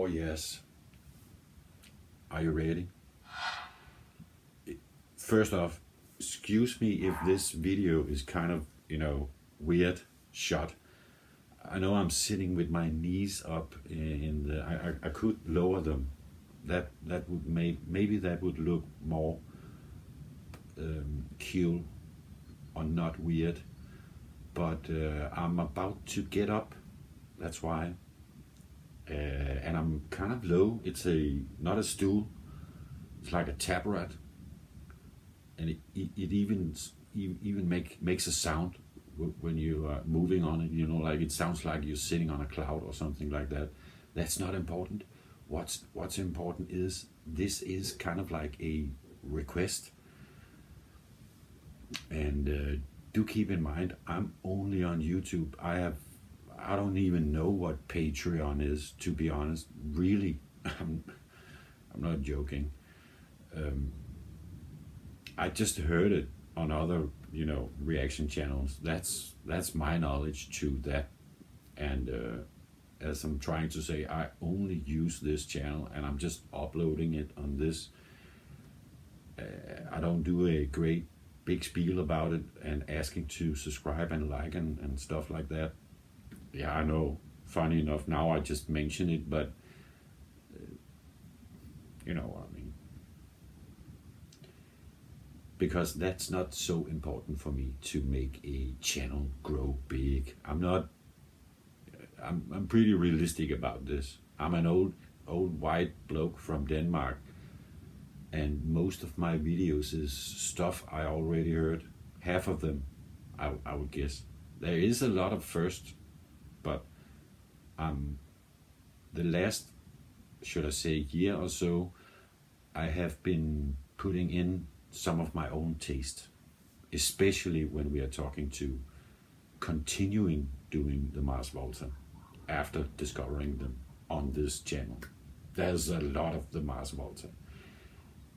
Oh yes. Are you ready? First off, excuse me if this video is kind of, weird shot. I know I'm sitting with my knees up in the, I could lower them. That would maybe that would look more cool or not weird. But I'm about to get up. That's why. And I'm kind of low. It's not a stool. It's like a tabouret, and it even makes a sound when you are moving on it. Like it sounds like you're sitting on a cloud or something like that. That's not important. What's important is this is kind of like a request, and do keep in mind I'm only on YouTube. I don't even know what Patreon is, to be honest. Really, I'm not joking. I just heard it on other, reaction channels. That's my knowledge to that. And as I'm trying to say, I only use this channel, and I'm just uploading it on this. I don't do a great big spiel about it and asking to subscribe and like and stuff like that. Yeah, I know, funny enough, now I just mention it, but you know what I mean. Because that's not so important for me to make a channel grow big. I'm pretty realistic about this. I'm an old white bloke from Denmark, and most of my videos is stuff I already heard. Half of them, I would guess. There is a lot of first, but the last, should I say, year or so, I have been putting in some of my own taste, especially when we are talking to continuing doing the Mars Volta after discovering them on this channel. There's a lot of the Mars Volta,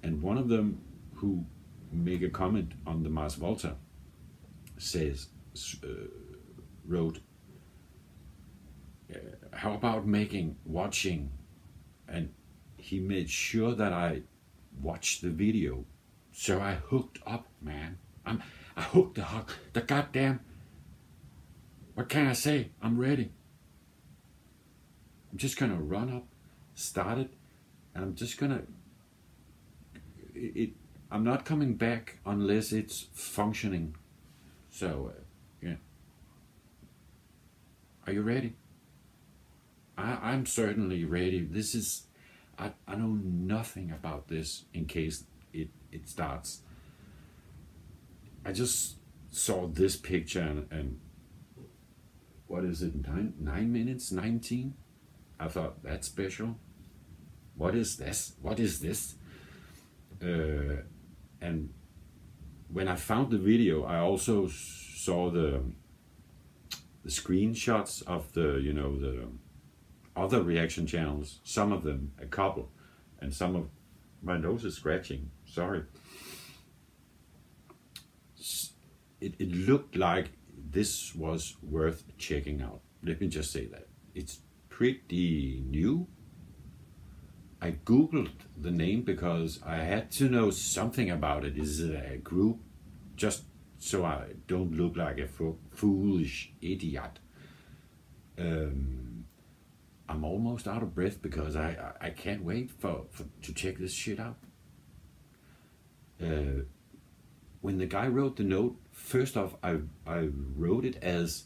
and one of them who make a comment on the Mars Volta wrote, how about watching, and he made sure that I watched the video. So I hooked up, man. I hooked the goddamn, what can I say? I'm ready. I'm just gonna run up, start it, and I'm just gonna, I'm not coming back unless it's functioning. So, yeah. Are you ready? I'm certainly ready. This is, I know nothing about this in case it starts. I just saw this picture and what is it, 9 minutes, 19? I thought, that's special. What is this? What is this? And when I found the video, I also saw the screenshots of the, the other reaction channels, some of them, a couple, and some of, my nose is scratching, sorry. It looked like this was worth checking out. Let me just say that. It's pretty new. I googled the name because I had to know something about it. Is it a group? Just so I don't look like a foolish idiot. I'm almost out of breath because I can't wait to check this shit out. When the guy wrote the note, first off, I wrote it as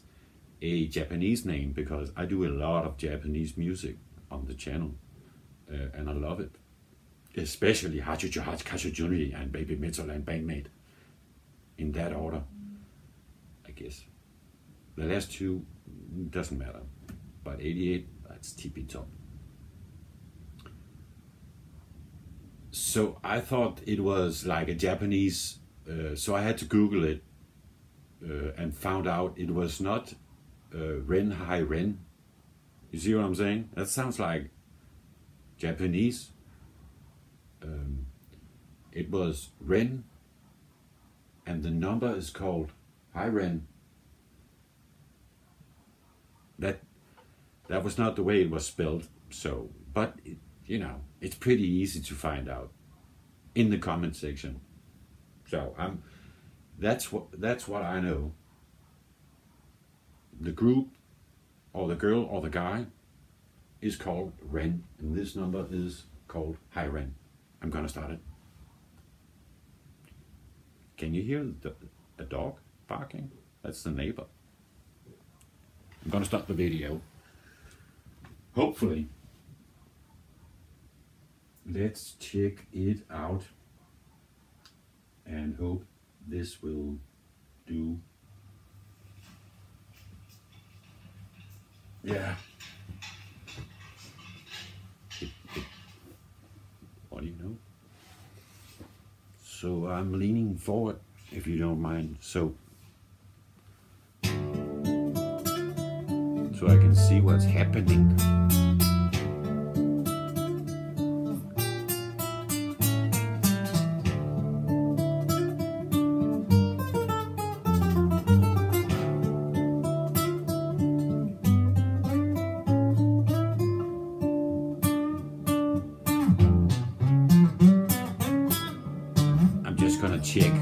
a Japanese name because I do a lot of Japanese music on the channel, and I love it. Especially Hachicho Kashujuni and Baby Metal and Bandmate. In that order, I guess. The last two doesn't matter, but 88, that's tippy top. So I thought it was like a Japanese, so I had to Google it and found out it was not Ren Hai Ren. You see what I'm saying? That sounds like Japanese. It was Ren, and the number is called Hai Ren. That was not the way it was spelled, so but you know, it's pretty easy to find out in the comment section. So that's what I know. The group or the girl or the guy is called Ren, and this number is called Hi Ren. I'm gonna start it. Can you hear a dog barking? That's the neighbor. I'm gonna start the video. Hopefully. Let's check it out and hope this will do. Yeah. What do you know? So I'm leaning forward, if you don't mind, so I can see what's happening. I'm just gonna check.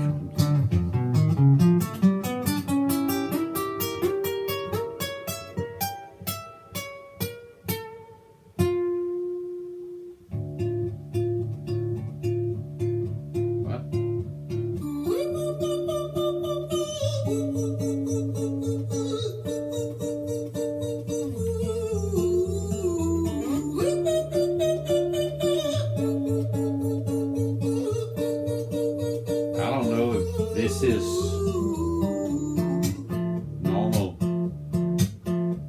This is normal.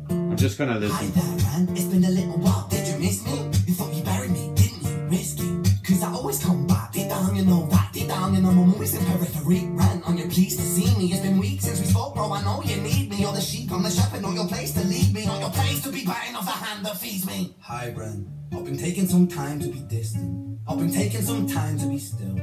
I'm just gonna listen. Hi there, man. It's been a little while. Did you miss me? You thought you buried me, didn't you? Risky. Cause I always come back. Deep down, you know that. Deep down, you know I'm always in periphery. Ran on your pleased to see me. It's been weeks since we spoke, bro. I know you need me. You're the sheep, I'm the shepherd. Not your place to lead me. Not your place to be biting off the hand that feeds me. Hi, Bren. I've been taking some time to be distant. I've been taking some time to be still.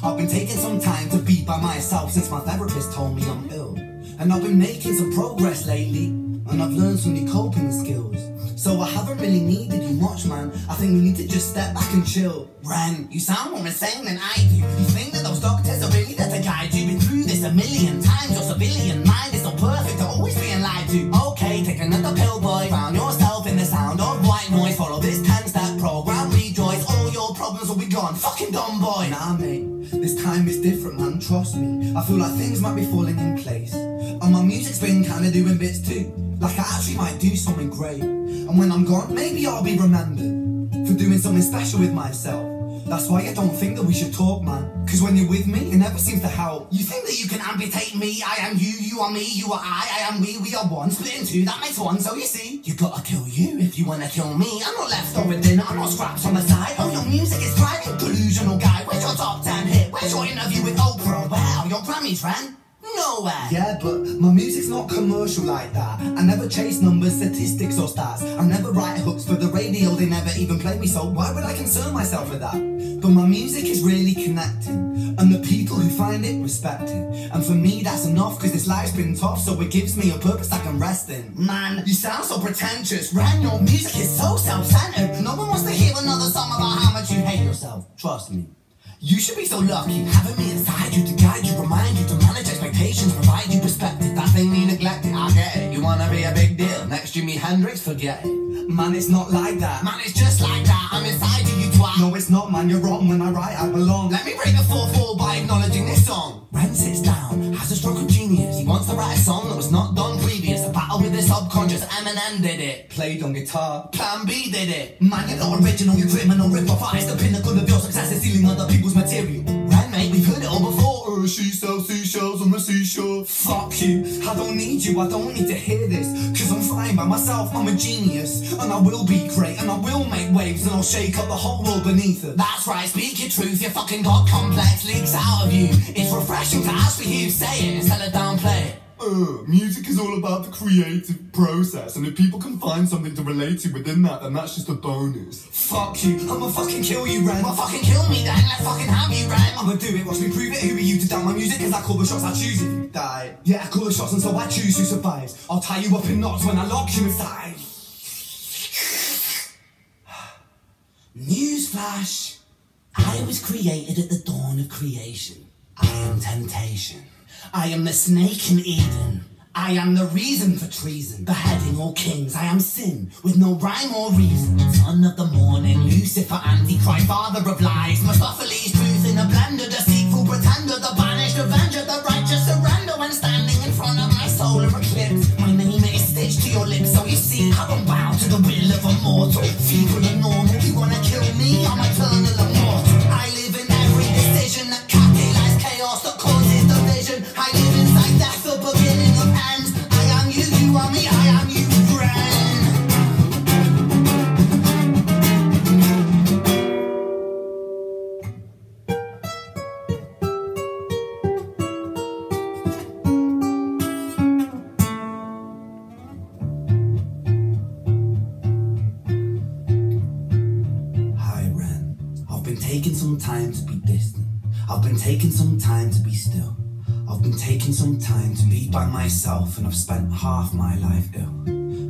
I've been taking some time to be by myself since my therapist told me I'm ill. And I've been making some progress lately, and I've learned some new coping skills. So I haven't really needed you much, man. I think we need to just step back and chill. Ren, you sound more insane than I do. You think that those doctors are really there to guide you? Been through this a million times. Your civilian mind is so perfect to always being lied to. Okay, take another pill, boy. Drown yourself in the sound of white noise. Follow this 10-step program, rejoice. All your problems will be gone. Fucking dumb boy. Nah, mate. This time is different, man, trust me. I feel like things might be falling in place. And my music's been kinda doing bits too. Like I actually might do something great. And when I'm gone, maybe I'll be remembered for doing something special with myself. That's why I don't think that we should talk, man. Cause when you're with me, it never seems to help. You think that you can amputate me? I am you, you are me, you are I am we are one. Split in two, that makes one, so you see. You gotta kill you if you wanna kill me. I'm not leftover dinner, I'm not scraps on the side. Oh, your music is thriving, delusional guy. Where's your top 10 hit? Where's your interview with Oprah? Wow, your Grammys, ran? Nowhere. Yeah, but my music's not commercial like that. I never chase numbers, statistics or stats. I never write hooks for the radio, they never even play me, so why would I concern myself with that? But my music is really connecting, and the people who find it respect it. And for me that's enough, cause this life's been tough, so it gives me a purpose I can rest in. Man, you sound so pretentious. Ran, your music is so self-centered. No one wants to hear another song about how much you hate yourself. Trust me. You should be so lucky, having me inside you to guide you, remind you to manage expectations, provide you perspective. That thing you neglected, I get it. You wanna be a big deal, next Jimi Hendrix, forget it. Man, it's not like that. Man, it's just like that. I'm inside you, you twat. No, it's not, man, you're wrong. When I write, I belong. Let me break the 4-4 by acknowledging this song. Ren sits down, has a stroke of genius. He wants to write a song that was not done previous. A battle with the subconscious, Eminem did it. Played on guitar, Plan B did it. Man, you're not original, you're criminal, rip-off artist. The pinnacle of your success is stealing other people's material. Ren, mate, we've heard it all before. She sells seashells on the seashore. Fuck you, I don't need you, I don't need to hear this. Cause I'm fine by myself, I'm a genius. And I will be great, and I will make waves. And I'll shake up the whole world beneath it. That's right, speak your truth, your fucking God complex leaks out of you. It's refreshing to actually hear you say it instead of downplay it. Music is all about the creative process, and if people can find something to relate to within that, then that's just a bonus. Fuck you, I'ma fucking kill you, Ren. Well, fucking kill me then, let's fucking have you, Ren. I'ma do it, watch me prove it. Who are you to doubt my music? Cause I call the shots, I choose if you die. Yeah, I call the shots and so I choose who survives. I'll tie you up in knots when I lock you inside. Newsflash! I was created at the dawn of creation. I am temptation. I am the snake in Eden. I am the reason for treason, beheading all kings. I am sin, with no rhyme or reason. Son of the morning, Lucifer, Antichrist, father of lies. Mephistopheles, truth in a blender, deceitful pretender, the banished avenger, the righteous surrender. When standing in front of my solar eclipse, my name is stitched to your lips. So you see, I don't bow to the will of a mortal. Feeble and normal, you wanna kill me? I'm eternal immortal. I live in every decision that catalyzes chaos, that causes division. I live inside death, the beginning of ends. I am you, you are me, I am you, friend. Hi, Ren. I've been taking some time to be distant. I've been taking some time to be still. I've been taking some time to be by myself, and I've spent half my life ill.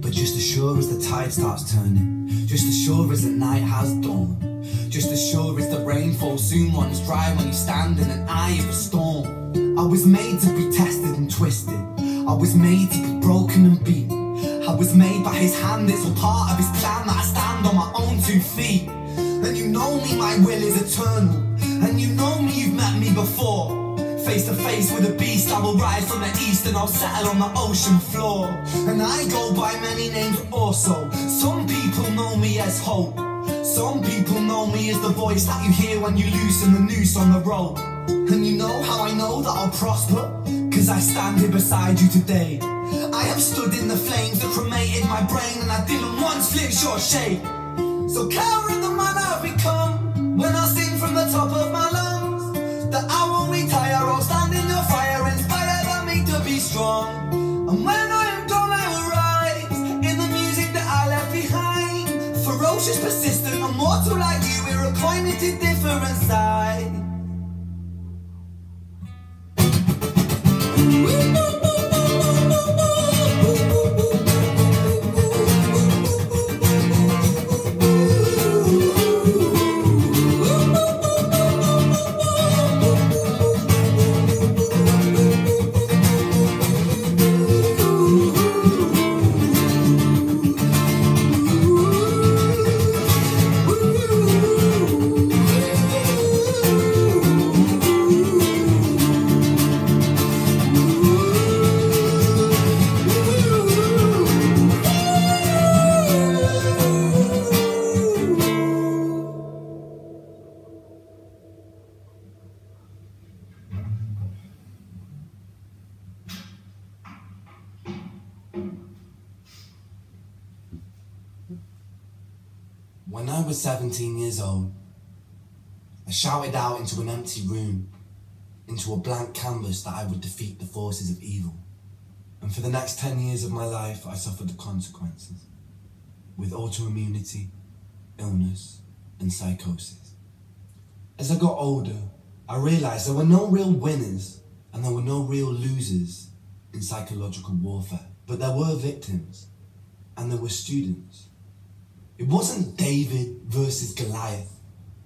But just as sure as the tide starts turning, just as sure as the night has dawned, just as sure as the rainfall soon runs dry when you stand in an eye of a storm. I was made to be tested and twisted. I was made to be broken and beaten. I was made by his hand, it's all part of his plan that I stand on my own 2 feet. And you know me, my will is eternal. And you know me, you've met me before. Face to face with a beast, I will rise from the east and I'll settle on the ocean floor. And I go by many names also. Some people know me as hope. Some people know me as the voice that you hear when you loosen the noose on the rope. And you know how I know that I'll prosper? Cause I stand here beside you today. I have stood in the flames that cremated my brain, and I didn't once flinch or shake. So carry the man I've become when I sing from the top of my lungs, that I won't retire or stand in your fire, inspired by me to be strong. And when I am done, I will rise in the music that I left behind. Ferocious, persistent, immortal like you, we're acquainted to different sides. When I was 17 years old, I shouted out into an empty room, into a blank canvas, that I would defeat the forces of evil. And for the next 10 years of my life, I suffered the consequences, with autoimmunity, illness, and psychosis. As I got older, I realized there were no real winners and there were no real losers in psychological warfare, but there were victims and there were students. It wasn't David versus Goliath.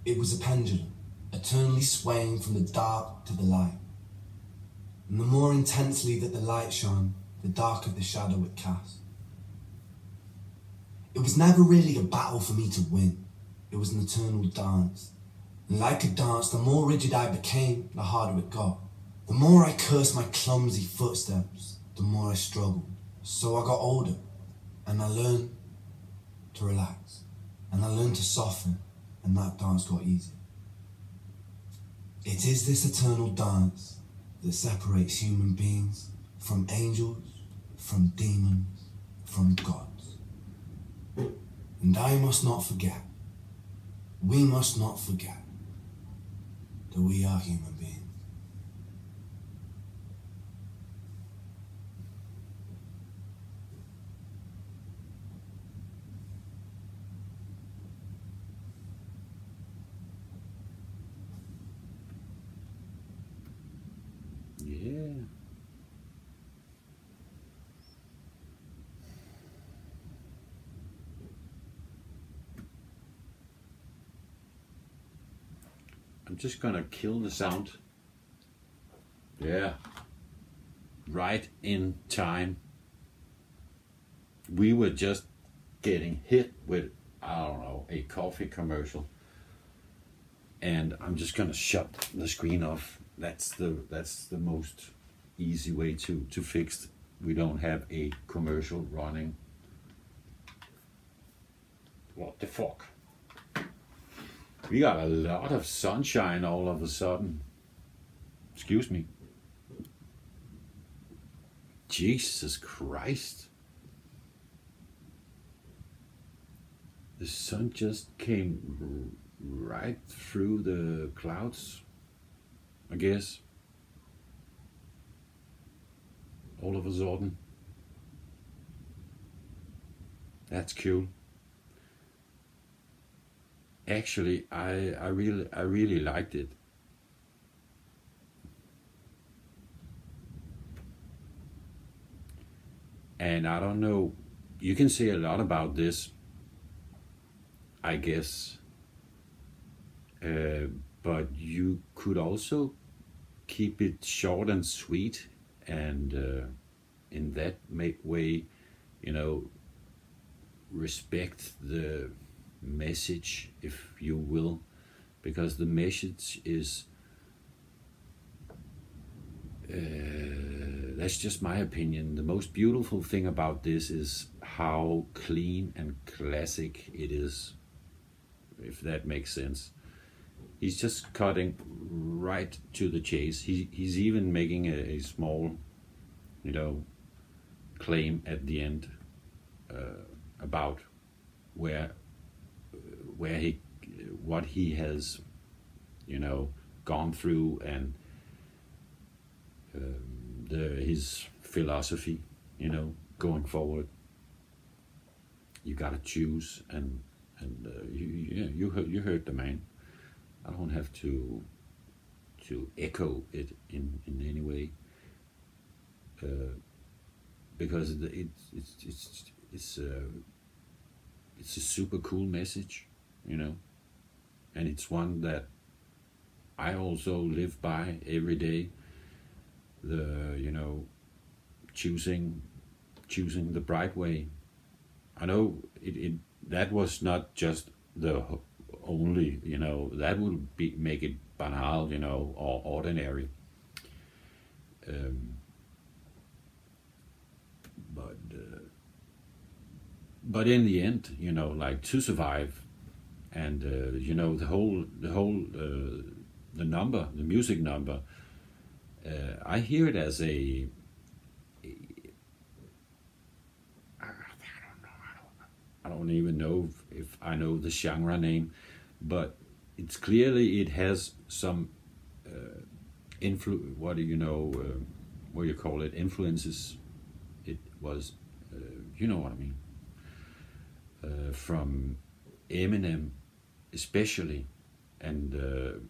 It was a pendulum, eternally swaying from the dark to the light. And the more intensely that the light shone, the darker the shadow it cast. It was never really a battle for me to win. It was an eternal dance. And like a dance, the more rigid I became, the harder it got. The more I cursed my clumsy footsteps, the more I struggled. So I got older, and I learned to relax, and I learned to soften, and that dance got easier. It is this eternal dance that separates human beings from angels, from demons, from gods. And I must not forget, we must not forget, that we are human beings. Yeah. I'm just gonna kill the sound. Yeah. Right in time. We were just getting hit with, I don't know, a coffee commercial. And I'm just gonna shut the screen off. That's the most easy way to fix it. We don't have a commercial running. What the fuck? We got a lot of sunshine all of a sudden. Excuse me. Jesus Christ. The sun just came right through the clouds, I guess. All of a sudden. That's cool. Actually, I really liked it. And I don't know, you can say a lot about this, I guess. But you could also keep it short and sweet, and in that way, you know, respect the message, if you will, because the message is that's just my opinion. The most beautiful thing about this is how clean and classic it is, if that makes sense. He's just cutting right to the chase. He's even making a small, you know, claim at the end about what he has, you know, gone through, and his philosophy, you know, going forward. You gotta choose, and you heard the man. I don't have to echo it in any way, because it's a super cool message, you know, and it's one that I also live by every day. You know, choosing the bright way. I know that was not just the only, you know, that would make it banal, you know, or ordinary. But in the end, you know, like, to survive, and you know, the music number, I hear it as I don't even know if I know the genre name, but it's clearly, it has some what do you know, what do you call it, influences. It was, you know what I mean, from Eminem especially, and the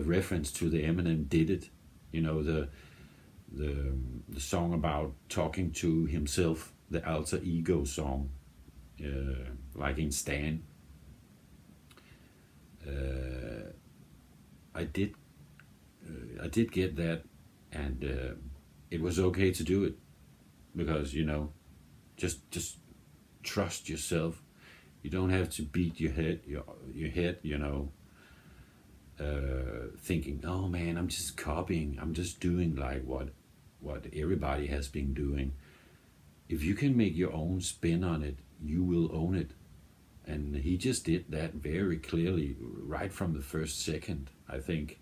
reference to the Eminem Did It, you know, the song about talking to himself, the alter ego song, like in Stan. I did get that, and it was okay to do it, because, you know, just trust yourself. You don't have to beat your head, you know, thinking, oh man, I'm just copying, I'm just doing like what everybody has been doing. If you can make your own spin on it, you will own it. And he just did that very clearly right from the first second, I think,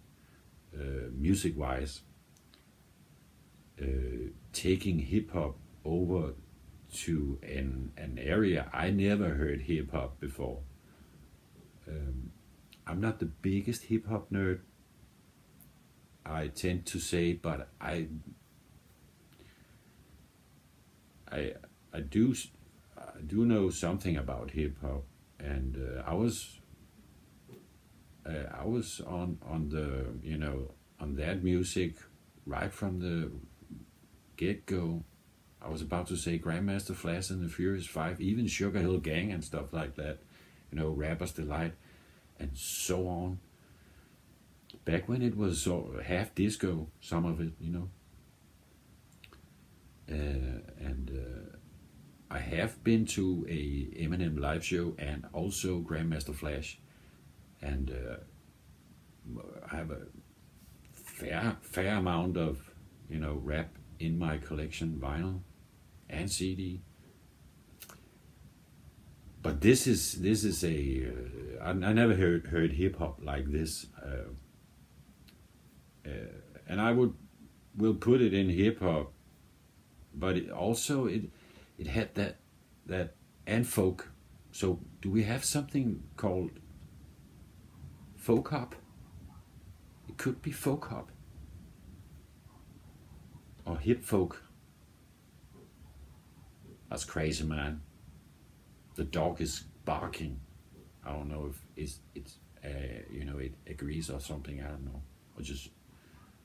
music-wise. Taking hip-hop over to an area I never heard hip-hop before. I'm not the biggest hip-hop nerd, I tend to say, but I do know something about hip-hop, and I was on the, you know, on that music right from the get-go. I was about to say Grandmaster Flash and the Furious Five, even Sugar Hill Gang and stuff like that, you know, Rapper's Delight, and so on. back when it was half disco, some of it, you know. And I have been to a Eminem live show and also Grandmaster Flash, and I have a fair amount of, you know, rap in my collection, vinyl and CD. But this is a I never heard hip hop like this, and I will put it in hip hop, but it also it had that and folk. So do we have something called folk hop? It could be folk hop or hip folk. That's crazy, man. The dog is barking. I don't know if it's you know, it agrees or something. I don't know. Or just,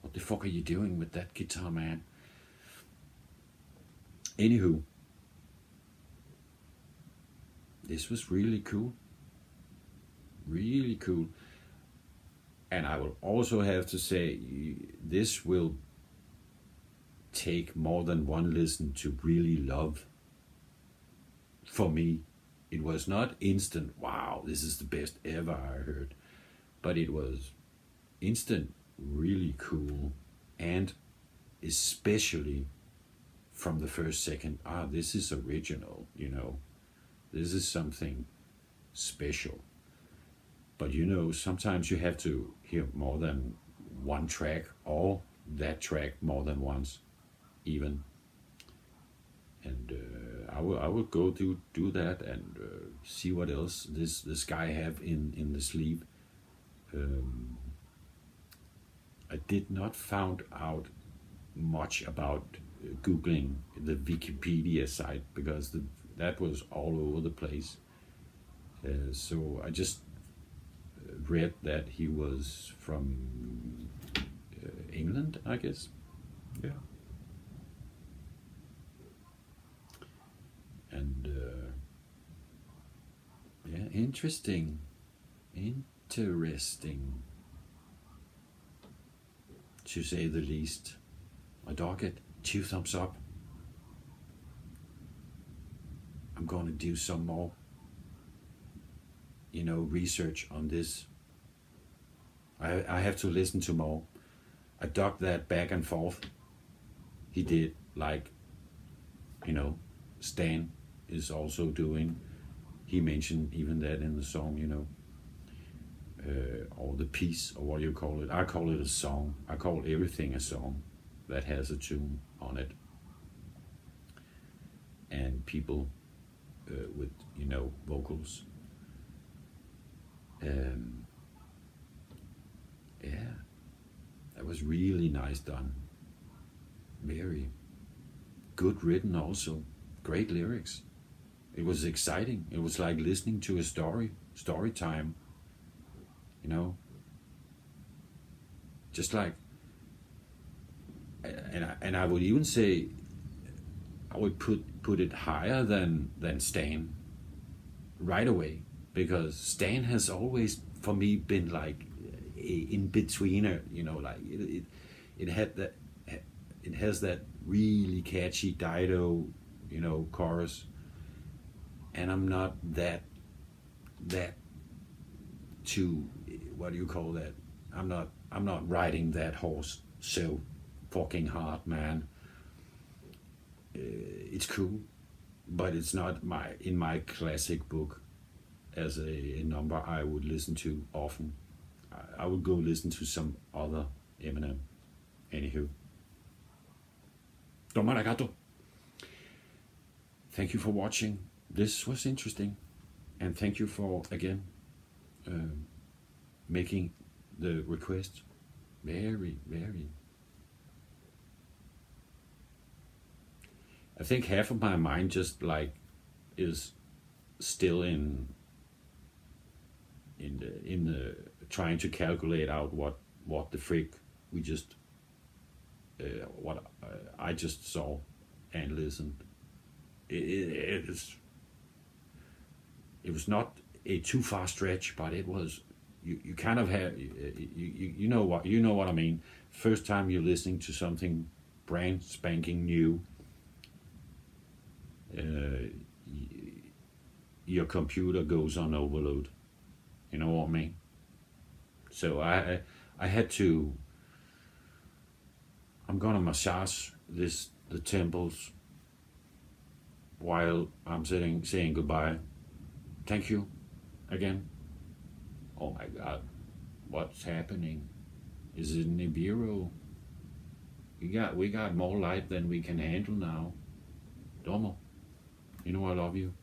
what the fuck are you doing with that guitar, man? Anywho, this was really cool. Really cool. And I will also have to say, this will take more than one listen to really love. For me, it was not instant, wow, this is the best ever I heard. But it was instant, really cool. And especially from the first second, this is original, you know. This is something special. But you know, sometimes you have to hear more than one track, or that track more than once, even. And I will go do that and see what else this guy have in the sleeve. I did not found out much about Googling the Wikipedia site, because that was all over the place. So I just read that he was from England, I guess. Yeah. And yeah, interesting, to say the least. I dog it. 2 thumbs up. I'm going to do some more, you know, research on this. I have to listen to more. I dug that back and forth. He did, like, you know, Stan is also doing. He mentioned even that in the song, you know, or the piece, or what do you call it? I call it a song. I call everything a song that has a tune on it. And people with, you know, vocals. Yeah, that was really nice done. Very good written also. Great lyrics. It was exciting. It was like listening to a story time. You know, just like, and I would even say, I would put it higher than Stan right away, because Stan has always for me been like a in-betweener, you know, like it has that really catchy Dido, you know, chorus, and I'm not that too, what do you call that? I'm not riding that horse so fucking hard, man. It's cool, but it's not in my classic book as a number I would listen to often. I would go listen to some other Eminem. Anywho, Domo arigato. Thank you for watching. This was interesting, and thank you for again making the request. Very. I think half of my mind just like is still in the trying to calculate out what the frick we just what I just saw and listened. It was not a too far stretch, but it was you kind of have you know what I mean. First time you're listening to something brand spanking new, your computer goes on overload. You know what I mean? So I had to. I'm gonna massage the temples while I'm saying goodbye. Thank you again. Oh my God, what's happening? Is it Nibiru? We got more light than we can handle now. Domo, you know I love you.